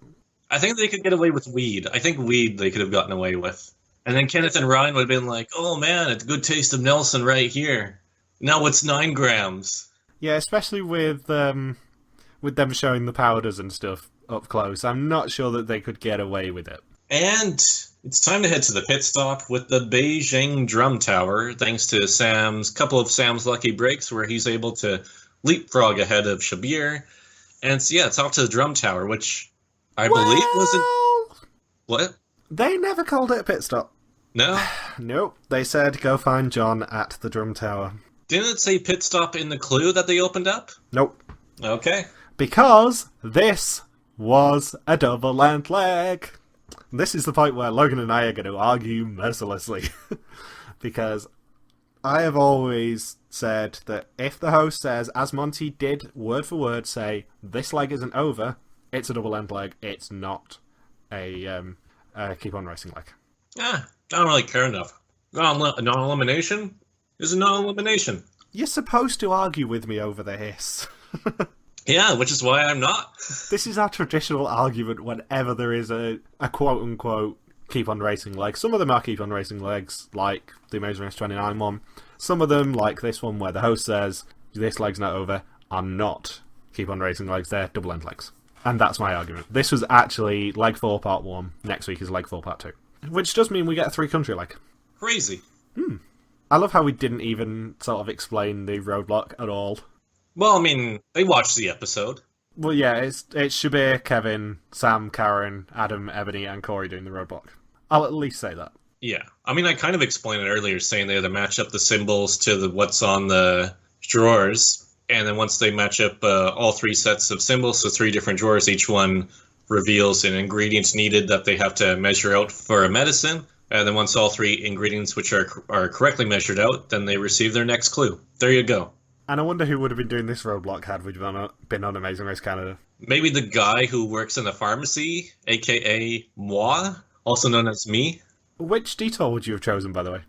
I think they could get away with weed. I think weed they could have gotten away with. And then Kenneth and Ryan would have been like, oh man, it's a good taste of Nelson right here. Now it's 9 grams. Yeah, especially with them showing the powders and stuff up close. I'm not sure that they could get away with it. And it's time to head to the pit stop with the Beijing drum tower, thanks to couple of Sam's lucky breaks where he's able to leapfrog ahead of Shabir. And so, it's off to the drum tower, which I believe wasn't... What? They never called it a pit stop. No? Nope. They said go find John at the drum tower. Didn't it say pit stop in the clue that they opened up? Nope. Okay. Because this was a double length leg. This is the point where Logan and I are going to argue mercilessly. Because I have always said that if the host says, as Monty did word for word say, this leg isn't over, it's a double length leg. It's not a keep on racing leg. I don't really care enough. Non-elimination is a non-elimination. You're supposed to argue with me over the hiss. Yeah, which is why I'm not. This is our traditional argument whenever there is a quote-unquote keep on racing leg. Some of them are keep on racing legs, like the Amazing Race 29 one. Some of them, like this one where the host says, this leg's not over, are not keep on racing legs. They're double end legs. And that's my argument. This was actually leg 4 part 1. Next week is leg 4 part 2. Which does mean we get a 3-country leg. Crazy. I love how we didn't even sort of explain the roadblock at all. Well, I mean, they watched the episode. Well, yeah, it's Shabir, Kevin, Sam, Karen, Adam, Ebonie, and Corey doing the roadblock. I'll at least say that. Yeah. I mean, I kind of explained it earlier, saying they had to match up the symbols to what's on the drawers. And then once they match up all 3 sets of symbols, so 3 different drawers, each one reveals an ingredient needed that they have to measure out for a medicine. And then once all 3 ingredients which are correctly measured out, then they receive their next clue. There you go. And I wonder who would have been doing this roadblock had we been on Amazing Race Canada. Maybe the guy who works in the pharmacy, a.k.a. moi, also known as me. Which detour would you have chosen, by the way?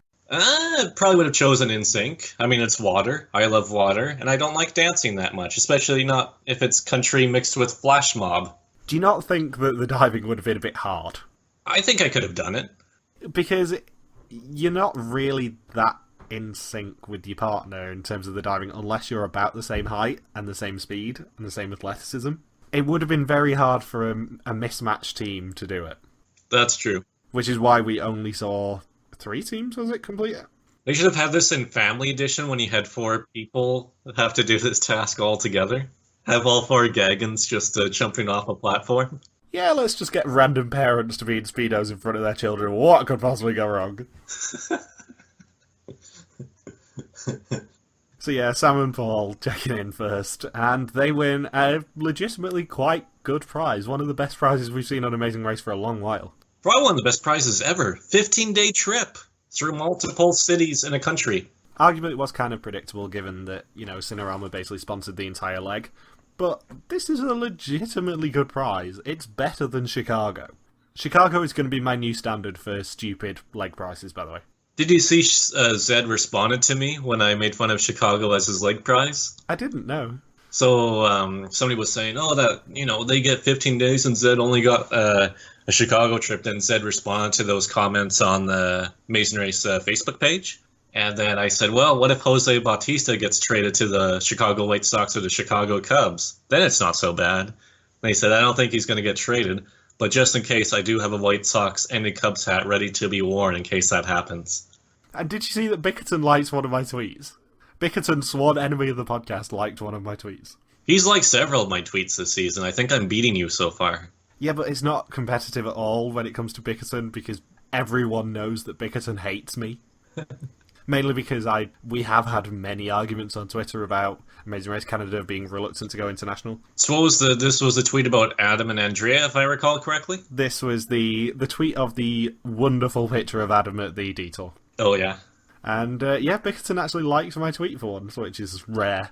Probably would have chosen NSYNC. I mean, it's water. I love water. And I don't like dancing that much, especially not if it's country mixed with flash mob. Do you not think that the diving would have been a bit hard? I think I could have done it. Because you're not really that in sync with your partner in terms of the diving unless you're about the same height and the same speed and the same athleticism. It would have been very hard for a mismatched team to do it. That's true. Which is why we only saw 3 teams, was it, complete it? They should have had this in Family Edition when you had 4 people have to do this task all together. Have all 4 Gaggins just jumping off a platform. Yeah, let's just get random parents to be in Speedos in front of their children. What could possibly go wrong? So yeah, Sam and Paul checking in first, and they win a legitimately quite good prize. One of the best prizes we've seen on Amazing Race for a long while. Probably one of the best prizes ever. 15-day trip through multiple cities in a country. Arguably it was kind of predictable given that, Cinerama basically sponsored the entire leg. But this is a legitimately good prize. It's better than Chicago. Chicago is going to be my new standard for stupid leg prizes, by the way. Did you see Zed responded to me when I made fun of Chicago as his leg prize? I didn't know. So somebody was saying, they get 15 days and Zed only got a Chicago trip. Then Zed responded to those comments on the Amazing Race Facebook page. And then I said, well, what if Jose Bautista gets traded to the Chicago White Sox or the Chicago Cubs? Then it's not so bad. And they said, I don't think he's going to get traded. But just in case, I do have a White Sox and a Cubs hat ready to be worn in case that happens. And did you see that Bickerton likes one of my tweets? Bickerton, sworn enemy of the podcast, liked one of my tweets. He's liked several of my tweets this season. I think I'm beating you so far. Yeah, but it's not competitive at all when it comes to Bickerton, because everyone knows that Bickerton hates me. Mainly because we have had many arguments on Twitter about Amazing Race Canada being reluctant to go international. So this was the tweet about Adam and Andrea, if I recall correctly? This was the tweet of the wonderful picture of Adam at the Detour. Oh, yeah. And, Bickerton actually liked my tweet for once, which is rare.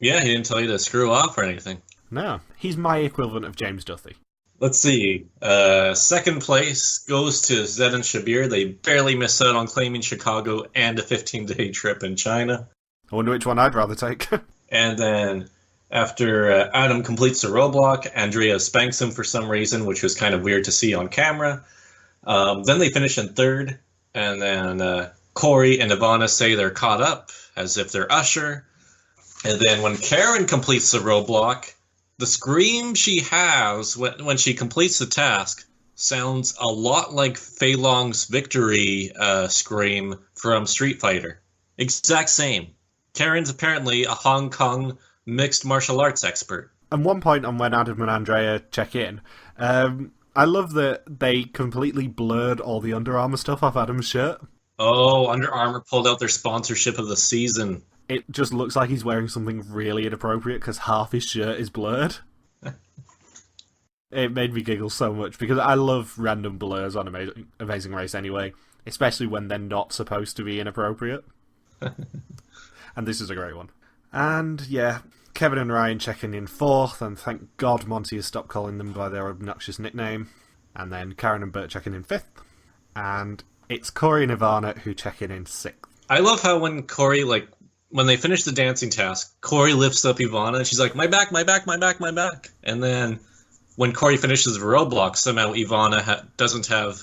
Yeah, he didn't tell you to screw off or anything. No, he's my equivalent of James Duthie. Let's see. Second place goes to Zed and Shabir. They barely miss out on claiming Chicago and a 15-day trip in China. I wonder which one I'd rather take. And then after Adam completes the roadblock, Andrea spanks him for some reason, which was kind of weird to see on camera. Then they finish in third, and then Corey and Ivana say they're caught up, as if they're Usher. And then when Karen completes the roadblock, the scream she has when she completes the task sounds a lot like Fei Long's victory scream from Street Fighter. Exact same. Karen's apparently a Hong Kong mixed martial arts expert. And one point on when Adam and Andrea check in, I love that they completely blurred all the Under Armour stuff off Adam's shirt. Oh, Under Armour pulled out their sponsorship of the season. It just looks like he's wearing something really inappropriate because half his shirt is blurred. It made me giggle so much because I love random blurs on Amazing Race anyway, especially when they're not supposed to be inappropriate. And this is a great one. And yeah, Kevin and Ryan checking in fourth, and thank God Monty has stopped calling them by their obnoxious nickname. And then Karen and Bert checking in fifth. And it's Corey and Ivana who check in sixth. I love how when Corey, when they finish the dancing task, Corey lifts up Ivana, and she's like, my back, my back, my back, my back. And then when Corey finishes the roadblock, somehow Ivana doesn't have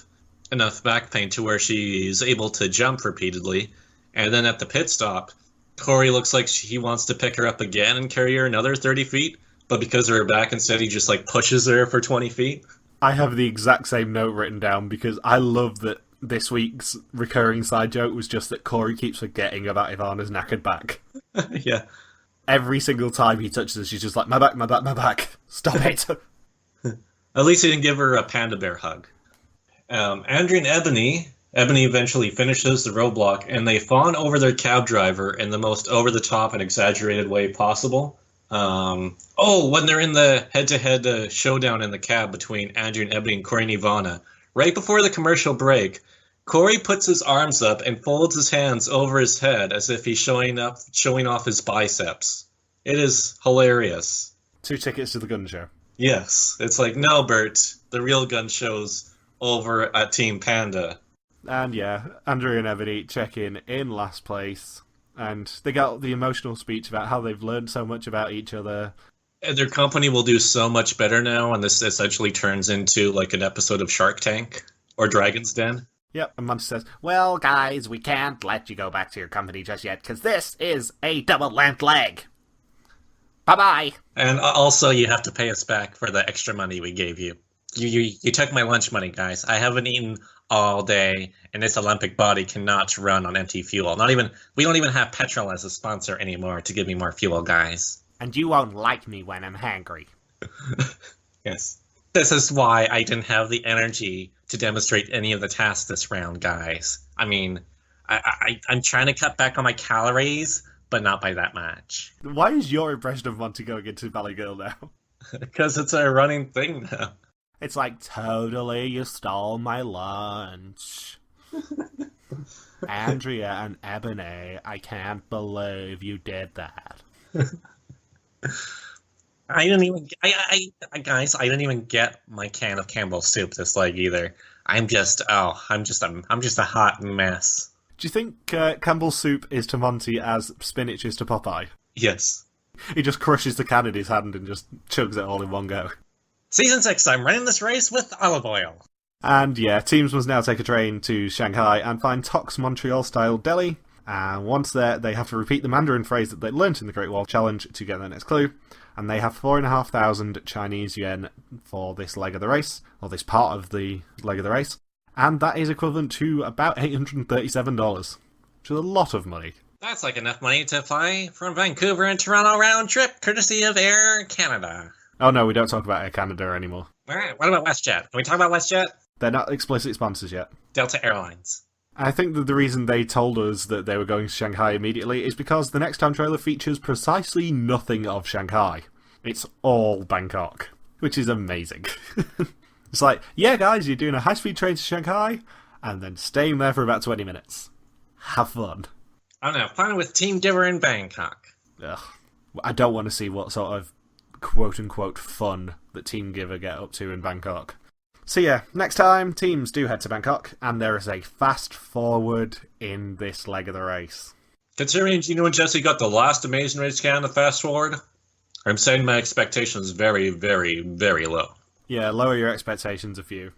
enough back pain to where she's able to jump repeatedly. And then at the pit stop, Corey looks like he wants to pick her up again and carry her another 30 feet. But because of her back, instead he just pushes her for 20 feet. I have the exact same note written down because I love that this week's recurring side joke was just that Corey keeps forgetting about Ivana's knackered back. Yeah. Every single time he touches her, she's just like, my back, my back, my back. Stop it. At least he didn't give her a panda bear hug. Andrea and Ebonie eventually finishes the roadblock, and they fawn over their cab driver in the most over-the-top and exaggerated way possible. When they're in the head-to-head showdown in the cab between Andrea and Ebonie and Corey and Ivana, right before the commercial break, Corey puts his arms up and folds his hands over his head as if he's showing off his biceps. It is hilarious. 2 tickets to the gun show. Yes. It's like, no, Bert, the real gun show's over at Team Panda. And yeah, Andrea and Ebonie check in last place. And they got the emotional speech about how they've learned so much about each other. And their company will do so much better now, and this essentially turns into an episode of Shark Tank or Dragon's Den. Yep, and Monty says, well, guys, we can't let you go back to your company just yet, because this is a double-length leg. Bye-bye. And also, you have to pay us back for the extra money we gave you. You took my lunch money, guys. I haven't eaten all day, and this Olympic body cannot run on empty fuel. We don't even have petrol as a sponsor anymore to give me more fuel, guys. And you won't like me when I'm hangry. Yes. This is why I didn't have the energy to demonstrate any of the tasks this round, guys. I mean, I'm trying to cut back on my calories, but not by that much. Why is your impression of Monty going into Valley Girl now? Because it's a running thing now. It's like, totally, you stole my lunch. Andrea and Ebonie, I can't believe you did that. I didn't even, guys, I didn't even get my can of Campbell's soup this leg either. I'm just a hot mess. Do you think Campbell's soup is to Monty as spinach is to Popeye? Yes. He just crushes the can in his hand and just chugs it all in one go. Season 6, I'm running this race with olive oil. And yeah, teams must now take a train to Shanghai and find Tox Montreal-style deli. And once there, they have to repeat the Mandarin phrase that they learnt in the Great Wall Challenge to get their next clue. And they have 4,500 Chinese yuan for this leg of the race, or this part of the leg of the race. And that is equivalent to about $837, which is a lot of money. That's like enough money to fly from Vancouver and Toronto round trip, courtesy of Air Canada. Oh no, we don't talk about Air Canada anymore. Alright, what about WestJet? Can we talk about WestJet? They're not explicit sponsors yet. Delta Airlines. I think that the reason they told us that they were going to Shanghai immediately is because the next time trailer features precisely nothing of Shanghai. It's all Bangkok, which is amazing. It's like, yeah guys, you're doing a high-speed train to Shanghai, and then staying there for about 20 minutes. Have fun. I don't know, fun with Team Giver in Bangkok. Ugh. I don't want to see what sort of quote-unquote fun that Team Giver get up to in Bangkok. So yeah, next time, teams do head to Bangkok, and there is a fast forward in this leg of the race. Considering Gino and Jesse got the last Amazing Race Canada fast forward, I'm saying my expectations very, very, very low. Yeah, lower your expectations a few.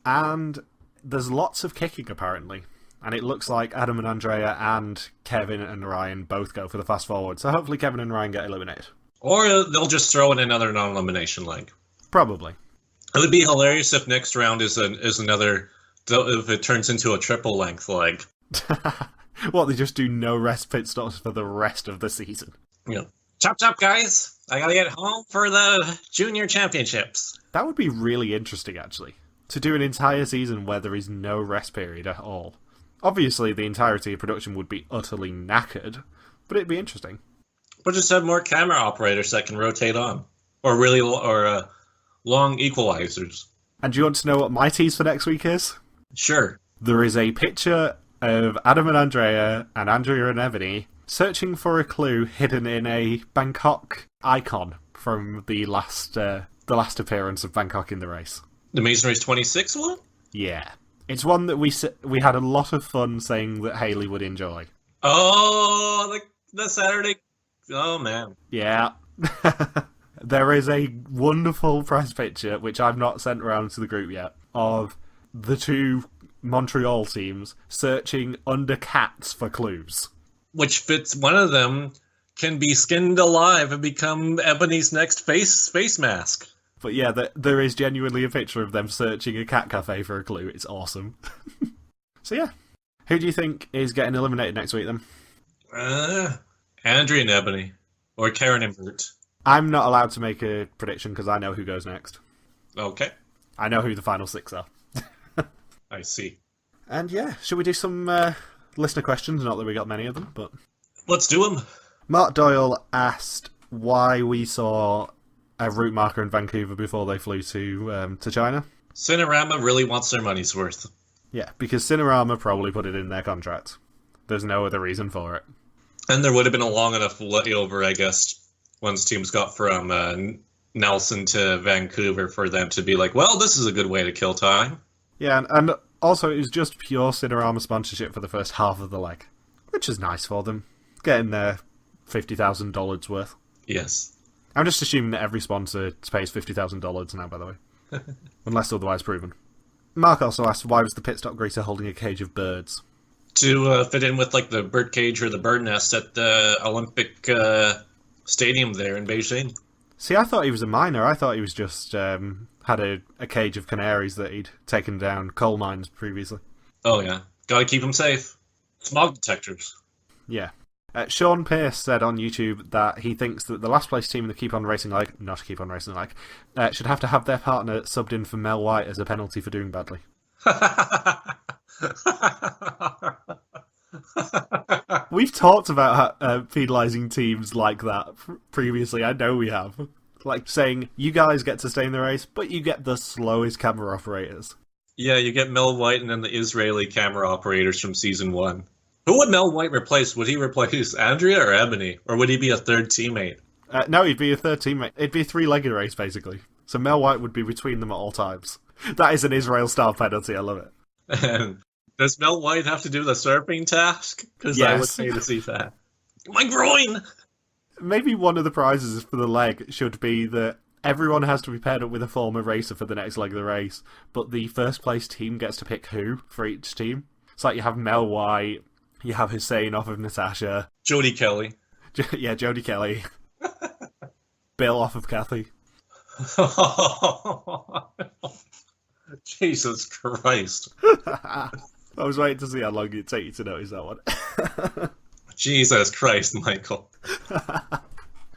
And there's lots of kicking, apparently. And it looks like Adam and Andrea and Kevin and Ryan both go for the fast forward. So hopefully Kevin and Ryan get eliminated. Or they'll just throw in another non-elimination leg. Probably. It would be hilarious if next round is another, if it turns into a triple length leg. What, they just do no rest pit stops for the rest of the season? Yeah. Chop chop, guys! I gotta get home for the junior championships. That would be really interesting, actually. To do an entire season where there is no rest period at all. Obviously, the entirety of production would be utterly knackered, but it'd be interesting. But just have more camera operators that can rotate on. Or really, long equalizers. And do you want to know what my tease for next week is? Sure. There is a picture of Adam and Andrea and Ebonie searching for a clue hidden in a Bangkok icon from the last appearance of Bangkok in the race. The Amazing Race 26 one? Yeah. It's one that we had a lot of fun saying that Haley would enjoy. Oh, the Saturday... Oh, man. Yeah. There is a wonderful press picture, which I've not sent around to the group yet, of the two Montreal teams searching under cats for clues. Which fits one of them can be skinned alive and become Ebonie's next face mask. But yeah, there is genuinely a picture of them searching a cat cafe for a clue. It's awesome. So yeah. Who do you think is getting eliminated next week then? Andrea and Ebonie. Or Karen and Bert. I'm not allowed to make a prediction because I know who goes next. Okay. I know who the final six are. I see. And yeah, should we do some listener questions? Not that we got many of them, but... Let's do them. Mark Doyle asked why we saw a route marker in Vancouver before they flew to China. Cinerama really wants their money's worth. Yeah, because Cinerama probably put it in their contract. There's no other reason for it. And there would have been a long enough layover, I guess, once teams got from Nelson to Vancouver for them to be like, well, this is a good way to kill time. Yeah, and also it was just pure Cinerama sponsorship for the first half of the leg, which is nice for them. Getting their $50,000 worth. Yes. I'm just assuming that every sponsor pays $50,000 now, by the way. Unless otherwise proven. Mark also asked, why was the pit stop greaser holding a cage of birds? To fit in with like the bird cage or the bird nest at the Olympic stadium there in Beijing. See, I thought he was a miner. I thought he was just had a cage of canaries that he'd taken down coal mines previously. Oh yeah. Gotta keep them safe. Smog detectors. Yeah. Sean Pierce said on YouTube that he thinks that the last place team in the Keep On Racing leg, not Keep On Racing leg, should have to have their partner subbed in for Mel White as a penalty for doing badly. We've talked about penalising teams like that previously. I know we have. Like saying, you guys get to stay in the race, but you get the slowest camera operators. Yeah, you get Mel White and then the Israeli camera operators from Season 1. Who would Mel White replace? Would he replace Andrea or Ebonie? Or would he be a third teammate? No, he'd be a third teammate. It'd be a three-legged race, basically. So Mel White would be between them at all times. That is an Israel-style penalty. I love it. And does Mel White have to do the surfing task? Because yes. I would pay to see that. My groin! Maybe one of the prizes for the leg should be that everyone has to be paired up with a former racer for the next leg of the race, but the first place team gets to pick who for each team. It's like you have Mel White, you have Hussein off of Natasha. Jodie Kelly. Yeah, Jodie Kelly. Bill off of Kathy. Jesus Christ. I was waiting to see how long it'd take you to notice that one. Jesus Christ, Michael.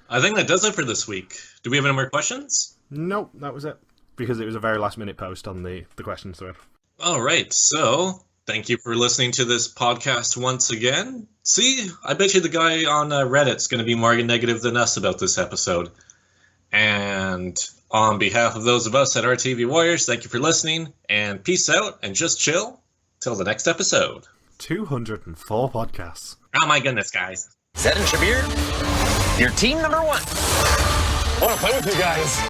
I think that does it for this week. Do we have any more questions? Nope, that was it. Because it was a very last-minute post on the questions thread. All right, so thank you for listening to this podcast once again. See, I bet you the guy on Reddit's going to be more negative than us about this episode. And on behalf of those of us at RTV Warriors, thank you for listening, and peace out, and just chill till the next episode. 204 podcasts. Oh my goodness, guys. Zed and Shabir, your team number one. I want to play with you guys.